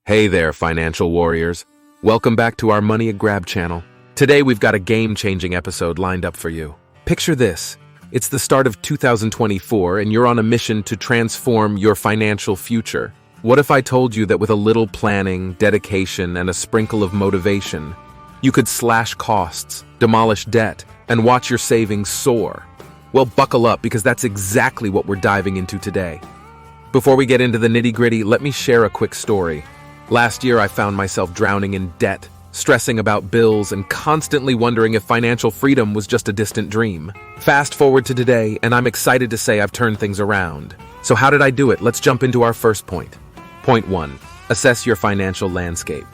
Hey there, financial warriors. Welcome back to our MoneyXGrab channel. Today we've got a game-changing episode lined up for you. Picture this. It's the start of 2024 and you're on a mission to transform your financial future. What if I told you that with a little planning, dedication, and a sprinkle of motivation, you could slash costs, demolish debt, and watch your savings soar? Well, buckle up because that's exactly what we're diving into today. Before we get into the nitty-gritty, let me share a quick story. Last year, I found myself drowning in debt, stressing about bills, and constantly wondering if financial freedom was just a distant dream. Fast forward to today, and I'm excited to say I've turned things around. So how did I do it? Let's jump into our first point. Point 1. Assess your financial landscape.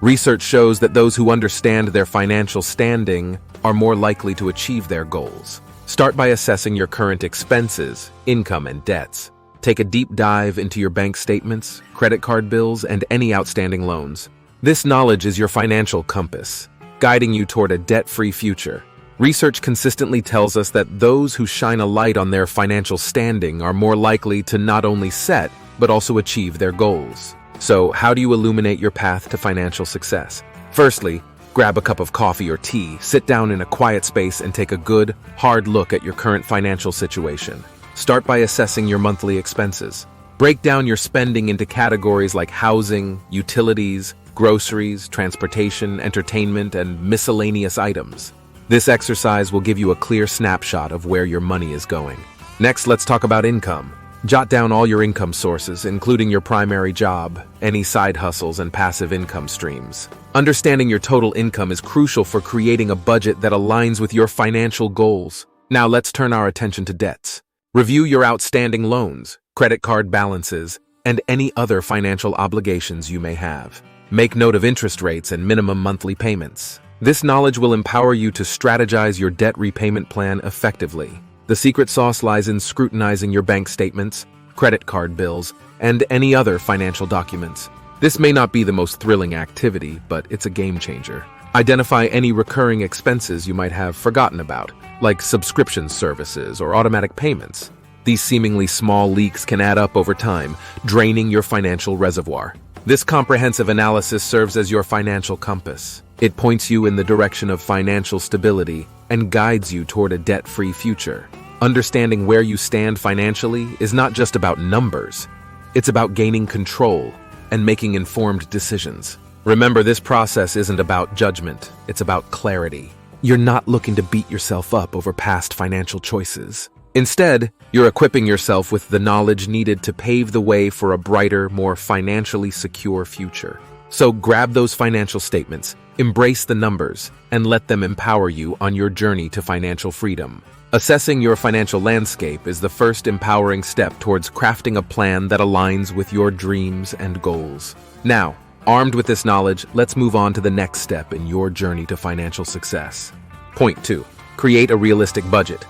Research shows that those who understand their financial standing are more likely to achieve their goals. Start by assessing your current expenses, income, and debts. Take a deep dive into your bank statements, credit card bills, and any outstanding loans. This knowledge is your financial compass, guiding you toward a debt-free future. Research consistently tells us that those who shine a light on their financial standing are more likely to not only set, but also achieve their goals. So, how do you illuminate your path to financial success? Firstly, grab a cup of coffee or tea, sit down in a quiet space, and take a good, hard look at your current financial situation. Start by assessing your monthly expenses. Break down your spending into categories like housing, utilities, groceries, transportation, entertainment, and miscellaneous items. This exercise will give you a clear snapshot of where your money is going. Next, let's talk about income. Jot down all your income sources, including your primary job, any side hustles, and passive income streams. Understanding your total income is crucial for creating a budget that aligns with your financial goals. Now let's turn our attention to debts. Review your outstanding loans, credit card balances, and any other financial obligations you may have. Make note of interest rates and minimum monthly payments. This knowledge will empower you to strategize your debt repayment plan effectively. The secret sauce lies in scrutinizing your bank statements, credit card bills, and any other financial documents. This may not be the most thrilling activity, but it's a game changer. Identify any recurring expenses you might have forgotten about, like subscription services or automatic payments. These seemingly small leaks can add up over time, draining your financial reservoir. This comprehensive analysis serves as your financial compass. It points you in the direction of financial stability and guides you toward a debt-free future. Understanding where you stand financially is not just about numbers. It's about gaining control and making informed decisions. Remember, this process isn't about judgment, it's about clarity. You're not looking to beat yourself up over past financial choices. Instead, you're equipping yourself with the knowledge needed to pave the way for a brighter, more financially secure future. So grab those financial statements, embrace the numbers, and let them empower you on your journey to financial freedom. Assessing your financial landscape is the first empowering step towards crafting a plan that aligns with your dreams and goals. Now, armed with this knowledge, let's move on to the next step in your journey to financial success. Point 2. Create a realistic budget.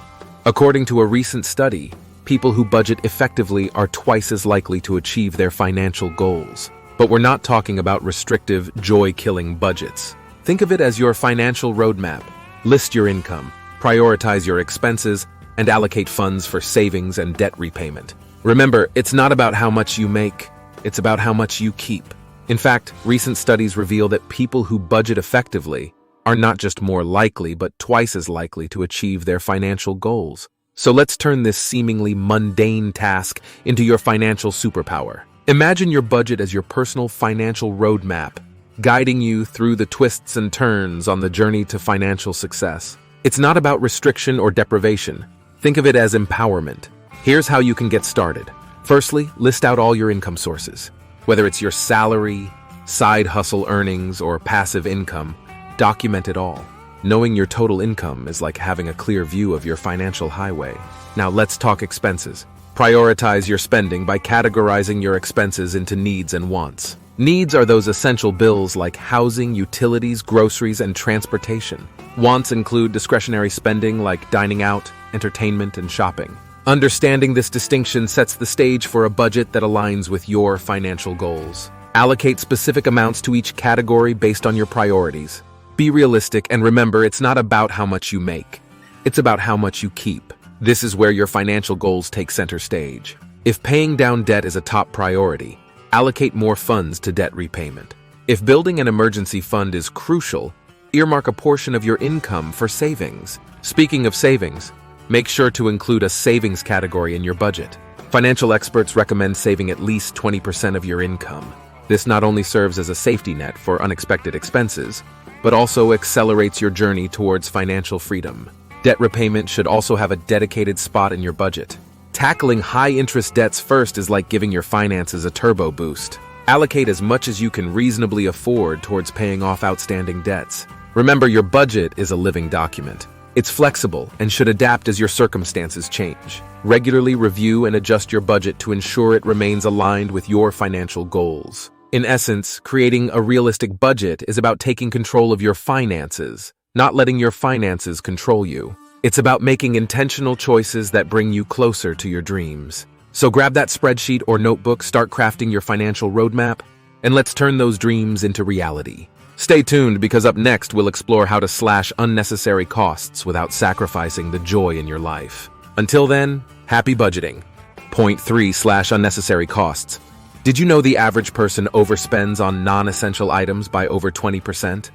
According to a recent study, people who budget effectively are twice as likely to achieve their financial goals. But we're not talking about restrictive, joy-killing budgets. Think of it as your financial roadmap. List your income, prioritize your expenses, and allocate funds for savings and debt repayment. Remember, it's not about how much you make, it's about how much you keep. In fact, recent studies reveal that people who budget effectively are not just more likely, but twice as likely to achieve their financial goals. So let's turn this seemingly mundane task into your financial superpower. Imagine your budget as your personal financial roadmap, guiding you through the twists and turns on the journey to financial success. It's not about restriction or deprivation. Think of it as empowerment. Here's how you can get started. Firstly, list out all your income sources. Whether it's your salary, side hustle earnings, or passive income, document it all. Knowing your total income is like having a clear view of your financial highway. Now let's talk expenses. Prioritize your spending by categorizing your expenses into needs and wants. Needs are those essential bills like housing, utilities, groceries, and transportation. Wants include discretionary spending like dining out, entertainment, and shopping. Understanding this distinction sets the stage for a budget that aligns with your financial goals. Allocate specific amounts to each category based on your priorities. Be realistic and remember, it's not about how much you make. It's about how much you keep. This is where your financial goals take center stage. If paying down debt is a top priority, allocate more funds to debt repayment. If building an emergency fund is crucial, earmark a portion of your income for savings. Speaking of savings, make sure to include a savings category in your budget. Financial experts recommend saving at least 20% of your income. This not only serves as a safety net for unexpected expenses, but also accelerates your journey towards financial freedom. Debt repayment should also have a dedicated spot in your budget. Tackling high-interest debts first is like giving your finances a turbo boost. Allocate as much as you can reasonably afford towards paying off outstanding debts. Remember, your budget is a living document. It's flexible and should adapt as your circumstances change. Regularly review and adjust your budget to ensure it remains aligned with your financial goals. In essence, creating a realistic budget is about taking control of your finances, not letting your finances control you. It's about making intentional choices that bring you closer to your dreams. So grab that spreadsheet or notebook, start crafting your financial roadmap, and let's turn those dreams into reality. Stay tuned, because up next we'll explore how to slash unnecessary costs without sacrificing the joy in your life. Until then, happy budgeting. Point 3: unnecessary costs. Did you know the average person overspends on non-essential items by over 20%?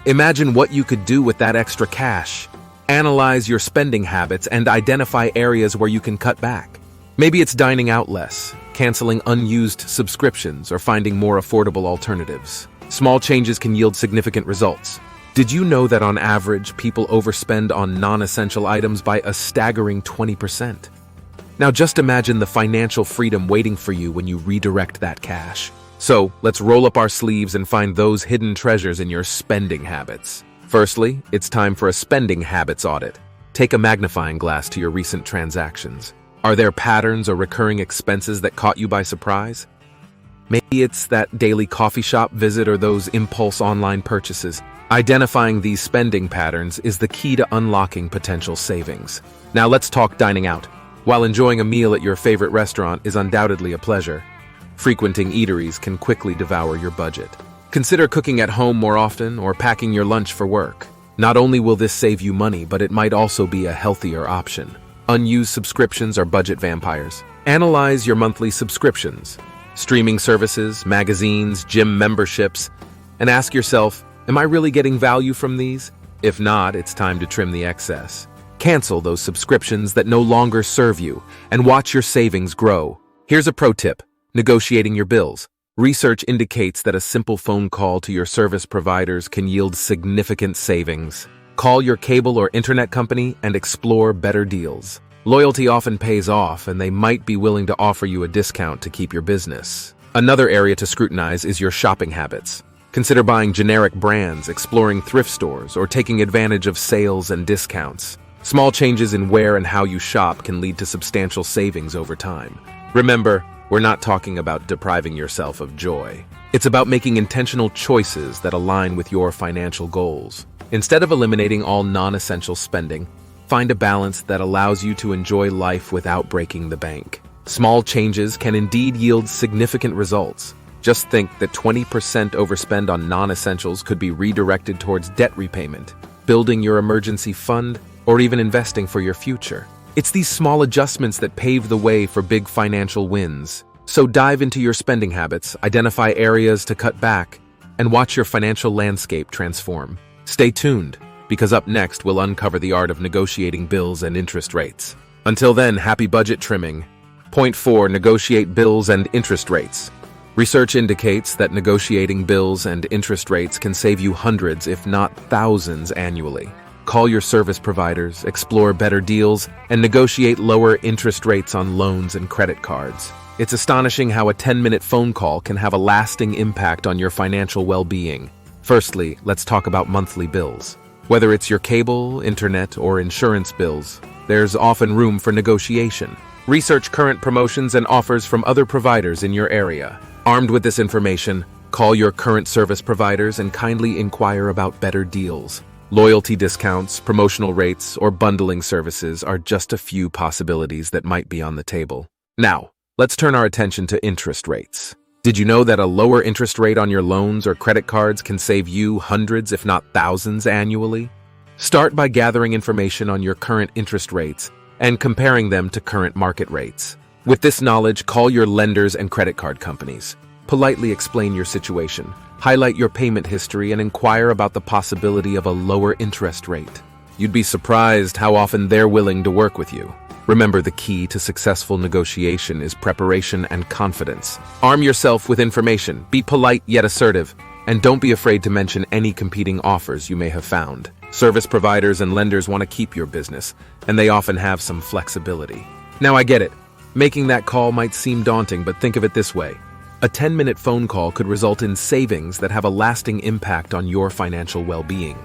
Imagine what you could do with that extra cash. Analyze your spending habits and identify areas where you can cut back. Maybe it's dining out less, canceling unused subscriptions, or finding more affordable alternatives. Small changes can yield significant results. Did you know that on average, people overspend on non-essential items by a staggering 20%? Now just imagine the financial freedom waiting for you when you redirect that cash. So, let's roll up our sleeves and find those hidden treasures in your spending habits. Firstly, it's time for a spending habits audit. Take a magnifying glass to your recent transactions. Are there patterns or recurring expenses that caught you by surprise? Maybe it's that daily coffee shop visit or those impulse online purchases. Identifying these spending patterns is the key to unlocking potential savings. Now let's talk dining out. While enjoying a meal at your favorite restaurant is undoubtedly a pleasure, frequenting eateries can quickly devour your budget. Consider cooking at home more often or packing your lunch for work. Not only will this save you money, but it might also be a healthier option. Unused subscriptions are budget vampires. Analyze your monthly subscriptions, streaming services, magazines, gym memberships, and ask yourself, am I really getting value from these? If not, it's time to trim the excess. Cancel those subscriptions that no longer serve you and watch your savings grow. Here's a pro tip: negotiating your bills. Research indicates that a simple phone call to your service providers can yield significant savings. Call your cable or internet company and explore better deals. Loyalty often pays off, and they might be willing to offer you a discount to keep your business. Another area to scrutinize is your shopping habits. Consider buying generic brands, exploring thrift stores, or taking advantage of sales and discounts. Small changes in where and how you shop can lead to substantial savings over time. Remember, we're not talking about depriving yourself of joy. It's about making intentional choices that align with your financial goals. Instead of eliminating all non-essential spending, find a balance that allows you to enjoy life without breaking the bank. Small changes can indeed yield significant results. Just think that 20% overspend on non-essentials could be redirected towards debt repayment, building your emergency fund, or even investing for your future. It's these small adjustments that pave the way for big financial wins. So dive into your spending habits, identify areas to cut back, and watch your financial landscape transform. Stay tuned, because up next we'll uncover the art of negotiating bills and interest rates. Until then, happy budget trimming. Point 4: negotiate bills and interest rates. Research indicates that negotiating bills and interest rates can save you hundreds, if not thousands, annually. Call your service providers, explore better deals, and negotiate lower interest rates on loans and credit cards. It's astonishing how a 10-minute phone call can have a lasting impact on your financial well-being. Firstly, let's talk about monthly bills. Whether it's your cable, internet, or insurance bills, there's often room for negotiation. Research current promotions and offers from other providers in your area. Armed with this information, call your current service providers and kindly inquire about better deals. Loyalty discounts, promotional rates, or bundling services are just a few possibilities that might be on the table. Now, let's turn our attention to interest rates. Did you know that a lower interest rate on your loans or credit cards can save you hundreds, if not thousands, annually? Start by gathering information on your current interest rates and comparing them to current market rates. With this knowledge, call your lenders and credit card companies. Politely explain your situation, highlight your payment history, and inquire about the possibility of a lower interest rate. You'd be surprised how often they're willing to work with you. Remember, the key to successful negotiation is preparation and confidence. Arm yourself with information, be polite yet assertive, and don't be afraid to mention any competing offers you may have found. Service providers and lenders want to keep your business, and they often have some flexibility. Now, I get it. Making that call might seem daunting, but think of it this way. A 10-minute phone call could result in savings that have a lasting impact on your financial well-being.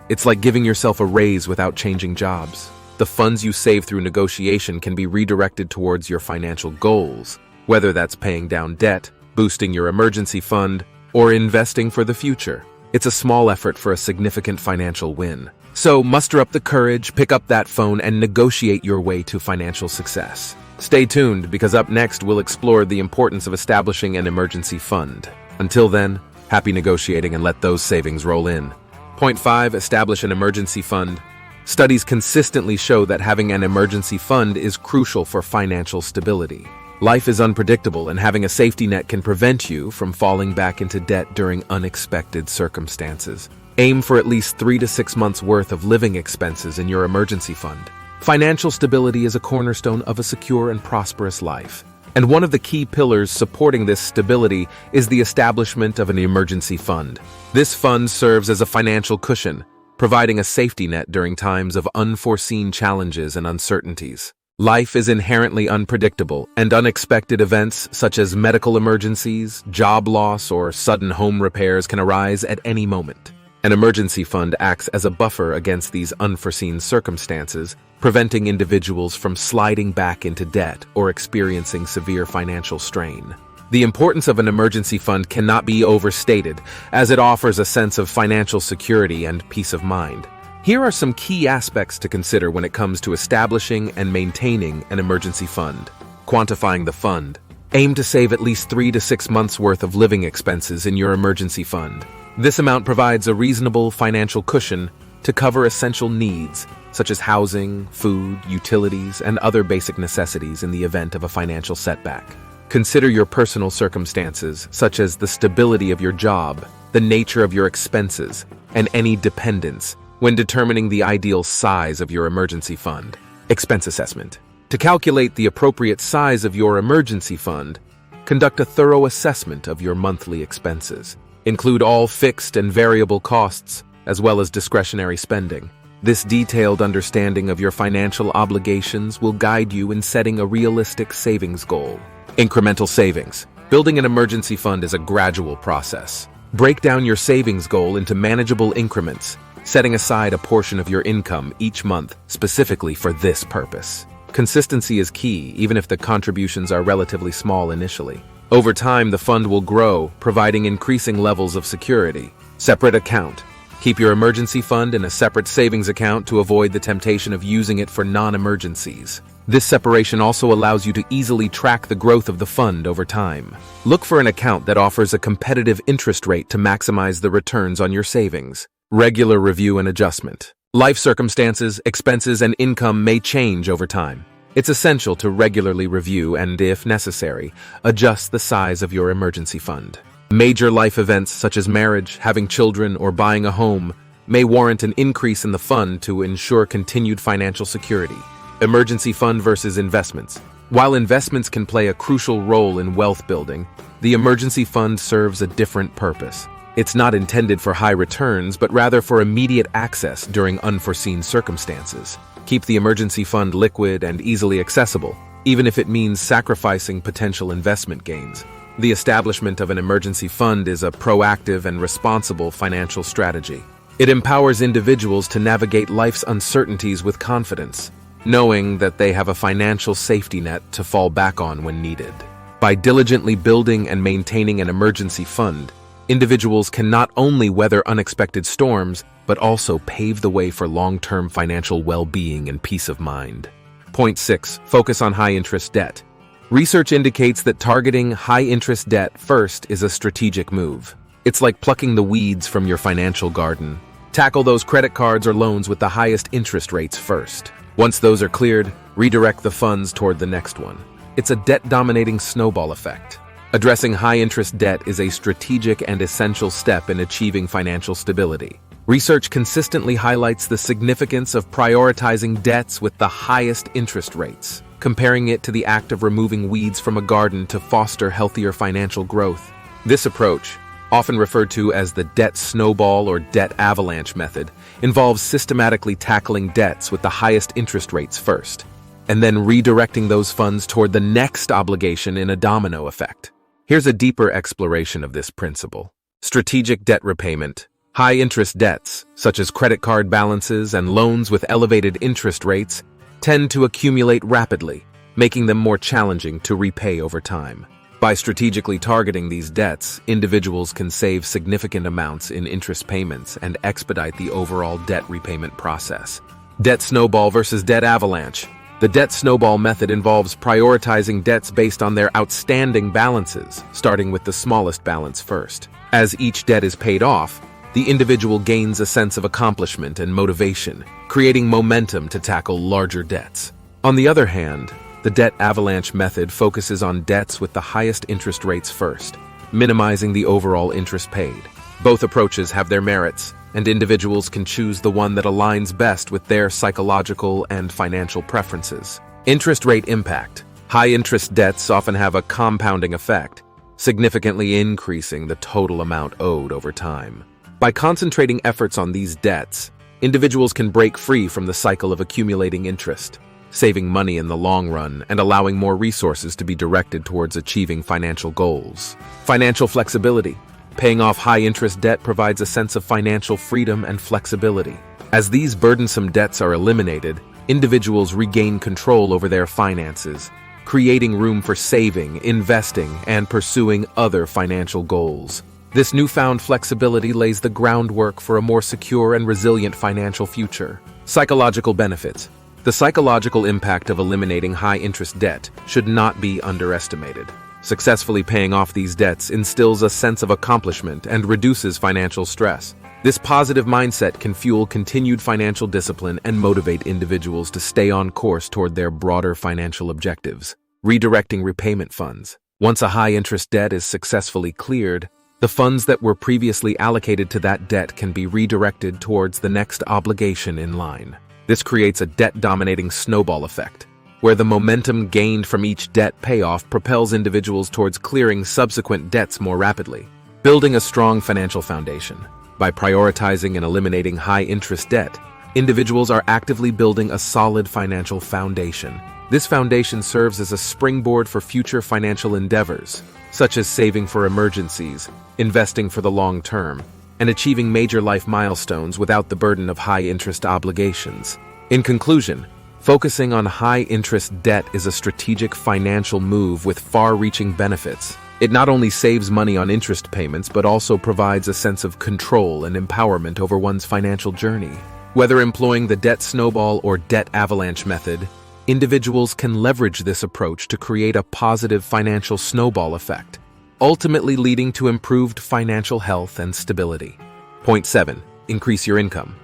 It's like giving yourself a raise without changing jobs. The funds you save through negotiation can be redirected towards your financial goals, whether that's paying down debt, boosting your emergency fund, or investing for the future. It's a small effort for a significant financial win. So muster up the courage, pick up that phone, and negotiate your way to financial success. Stay tuned, because up next we'll explore the importance of establishing an emergency fund. Until then, happy negotiating and let those savings roll in. Point 5. Establish an emergency fund. Studies consistently show that having an emergency fund is crucial for financial stability. Life is unpredictable, and having a safety net can prevent you from falling back into debt during unexpected circumstances. Aim for at least 3 to 6 months' worth of living expenses in your emergency fund. Financial stability is a cornerstone of a secure and prosperous life. And one of the key pillars supporting this stability is the establishment of an emergency fund. This fund serves as a financial cushion, providing a safety net during times of unforeseen challenges and uncertainties. Life is inherently unpredictable, and unexpected events such as medical emergencies, job loss, or sudden home repairs can arise at any moment. An emergency fund acts as a buffer against these unforeseen circumstances, preventing individuals from sliding back into debt or experiencing severe financial strain. The importance of an emergency fund cannot be overstated, as it offers a sense of financial security and peace of mind. Here are some key aspects to consider when it comes to establishing and maintaining an emergency fund. Quantifying the fund. Aim to save at least 3 to 6 months' worth of living expenses in your emergency fund. This amount provides a reasonable financial cushion to cover essential needs, such as housing, food, utilities, and other basic necessities in the event of a financial setback. Consider your personal circumstances, such as the stability of your job, the nature of your expenses, and any dependents, when determining the ideal size of your emergency fund. Expense assessment. To calculate the appropriate size of your emergency fund, conduct a thorough assessment of your monthly expenses. Include all fixed and variable costs, as well as discretionary spending. This detailed understanding of your financial obligations will guide you in setting a realistic savings goal. Incremental savings. Building an emergency fund is a gradual process. Break down your savings goal into manageable increments, setting aside a portion of your income each month specifically for this purpose. Consistency is key, even if the contributions are relatively small initially. Over time, the fund will grow, providing increasing levels of security. Separate account. Keep your emergency fund in a separate savings account to avoid the temptation of using it for non-emergencies. This separation also allows you to easily track the growth of the fund over time. Look for an account that offers a competitive interest rate to maximize the returns on your savings. Regular review and adjustment. Life circumstances, expenses, and income may change over time. It's essential to regularly review and, if necessary, adjust the size of your emergency fund. Major life events such as marriage, having children, or buying a home may warrant an increase in the fund to ensure continued financial security. Emergency fund versus investments. While investments can play a crucial role in wealth building, the emergency fund serves a different purpose. It's not intended for high returns, but rather for immediate access during unforeseen circumstances. Keep the emergency fund liquid and easily accessible, even if it means sacrificing potential investment gains. The establishment of an emergency fund is a proactive and responsible financial strategy. It empowers individuals to navigate life's uncertainties with confidence, knowing that they have a financial safety net to fall back on when needed. By diligently building and maintaining an emergency fund, individuals can not only weather unexpected storms, but also pave the way for long-term financial well-being and peace of mind. Point 6. Focus on high-interest debt. Research indicates that targeting high-interest debt first is a strategic move. It's like plucking the weeds from your financial garden. Tackle those credit cards or loans with the highest interest rates first. Once those are cleared, redirect the funds toward the next one. It's a debt-dominating snowball effect. Addressing high-interest debt is a strategic and essential step in achieving financial stability. Research consistently highlights the significance of prioritizing debts with the highest interest rates, comparing it to the act of removing weeds from a garden to foster healthier financial growth. This approach, often referred to as the debt snowball or debt avalanche method, involves systematically tackling debts with the highest interest rates first, and then redirecting those funds toward the next obligation in a domino effect. Here's a deeper exploration of this principle. Strategic debt repayment. High-interest debts, such as credit card balances and loans with elevated interest rates, tend to accumulate rapidly, making them more challenging to repay over time. By strategically targeting these debts, individuals can save significant amounts in interest payments and expedite the overall debt repayment process. Debt snowball versus debt avalanche. The debt snowball method involves prioritizing debts based on their outstanding balances, starting with the smallest balance first. As each debt is paid off, the individual gains a sense of accomplishment and motivation, creating momentum to tackle larger debts. On the other hand, the debt avalanche method focuses on debts with the highest interest rates first, minimizing the overall interest paid. Both approaches have their merits, and individuals can choose the one that aligns best with their psychological and financial preferences. Interest rate impact. High-interest debts often have a compounding effect, significantly increasing the total amount owed over time. By concentrating efforts on these debts, individuals can break free from the cycle of accumulating interest, saving money in the long run and allowing more resources to be directed towards achieving financial goals. Financial flexibility. Paying off high-interest debt provides a sense of financial freedom and flexibility. As these burdensome debts are eliminated, individuals regain control over their finances, creating room for saving, investing, and pursuing other financial goals. This newfound flexibility lays the groundwork for a more secure and resilient financial future. Psychological benefits. The psychological impact of eliminating high-interest debt should not be underestimated. Successfully paying off these debts instills a sense of accomplishment and reduces financial stress. This positive mindset can fuel continued financial discipline and motivate individuals to stay on course toward their broader financial objectives. Redirecting repayment funds. Once a high-interest debt is successfully cleared, the funds that were previously allocated to that debt can be redirected towards the next obligation in line. This creates a debt-dominating snowball effect, where the momentum gained from each debt payoff propels individuals towards clearing subsequent debts more rapidly. Building a strong financial foundation. By prioritizing and eliminating high-interest debt, individuals are actively building a solid financial foundation. This foundation serves as a springboard for future financial endeavors, such as saving for emergencies, investing for the long term, and achieving major life milestones without the burden of high-interest obligations. In conclusion, focusing on high-interest debt is a strategic financial move with far-reaching benefits. It not only saves money on interest payments, but also provides a sense of control and empowerment over one's financial journey. Whether employing the debt snowball or debt avalanche method, individuals can leverage this approach to create a positive financial snowball effect, ultimately leading to improved financial health and stability. Point 7. Increase your income.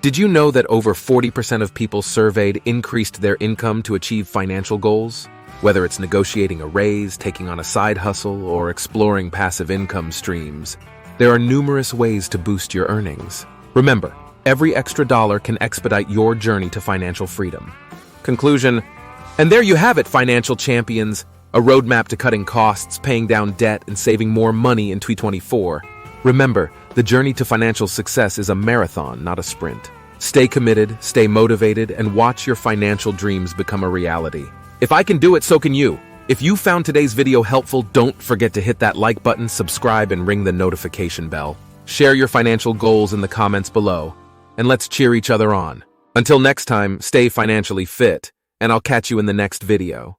Did you know that over 40% of people surveyed increased their income to achieve financial goals? Whether it's negotiating a raise, taking on a side hustle, or exploring passive income streams, there are numerous ways to boost your earnings. Remember, every extra dollar can expedite your journey to financial freedom. Conclusion. And there you have it, financial champions. A roadmap to cutting costs, paying down debt, and saving more money in 2024. Remember, the journey to financial success is a marathon, not a sprint. Stay committed, stay motivated, and watch your financial dreams become a reality. If I can do it, so can you. If you found today's video helpful, don't forget to hit that like button, subscribe, and ring the notification bell. Share your financial goals in the comments below, and let's cheer each other on. Until next time, stay financially fit, and I'll catch you in the next video.